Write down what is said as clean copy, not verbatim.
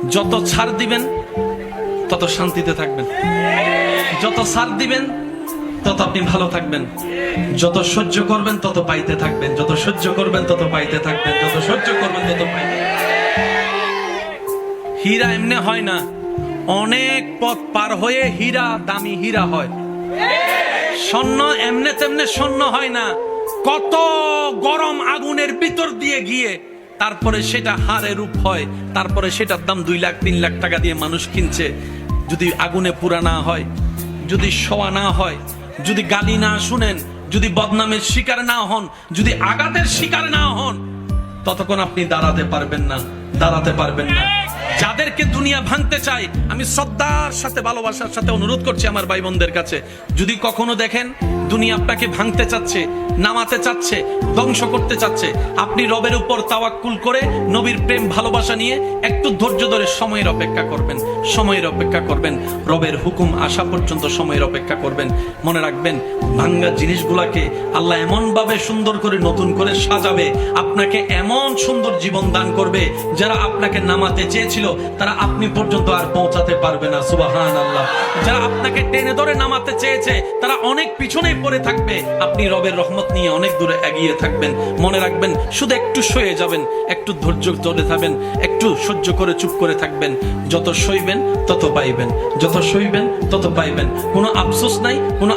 যত ছাড় দিবেন তত শান্তিতে থাকবেন, যত ছাড় দিবেন তত আপনি ভালো থাকবেন, যত সহ্য করবেন তত পাইতে থাকবেন, যত সহ্য করবেন তত পাইতে থাকবেন, যত সহ্য করবেন তত পাইতে। হীরা এমনি হয় না, অনেক পথ পার হয়ে হীরা দামি হীরা হয়। স্বর্ণ এমনে তেমনে স্বর্ণ হয় না, কত গরম আগুনের ভিতর দিয়ে গিয়ে তারপরে সেটা হারে রূপ হয়, তারপরে সেটার দাম 2 লাখ 3 লাখ টাকা দিয়ে মানুষ কিনছে। যদি আগুনে পুরা না হয়, যদি শোয়া না হয়, যদি গালি না শুনেন, যদি বদনামের শিকার না হন, যদি আঘাতের শিকার না হন, ততক্ষণ আপনি দাঁড়াতে পারবেন না, দাঁড়াতে পারবেন না। যাদেরকে দুনিয়া ভাঙতে চায়, আমি শ্রদ্ধার সাথে ভালোবাসার সাথে অনুরোধ করছি আমার ভাই বোনদের কাছে, যদি কখনো দেখেন দুনিয়া আপনাকে ভাঙতে চাচ্ছে, নামাতে চাচ্ছে, ধ্বংস করতে চাচ্ছে, আপনি রবের উপর তাওয়াক্কুল করে নবীর প্রেম ভালোবাসা নিয়ে একটু ধৈর্য ধরে সময়ের অপেক্ষা করবেন, সময়ের অপেক্ষা করবেন, রবের হুকুম আসা পর্যন্ত সময়ের অপেক্ষা করবেন। মনে রাখবেন, ভাঙ্গা জিনিসগুলাকে আল্লাহ এমন ভাবে সুন্দর করে নতুন করে সাজাবে, আপনাকে এমন সুন্দর জীবন দান করবে, যারা আপনাকে নামাতে চেয়েছিল তারা আপনি পর্যন্ত আর পৌঁছাতে পারবে না। সুবহানাল্লাহ। যারা আপনাকে টেনে ধরে নামাতে চেয়েছে তারা অনেক পিছনে পড়ে থাকবে, আপনি রবের রহমত নিয়ে অনেক দূরে এগিয়ে থাকবেন। মনে রাখবেন, শুধু একটু সয়ে যাবেন, একটু ধৈর্য ধরে থাকবেন, একটু সহ্য করে চুপ করে থাকবেন। যত সইবেন তত পাইবেন, যত সইবেন তত পাইবেন। কোনো আফসোস নাই, কোনো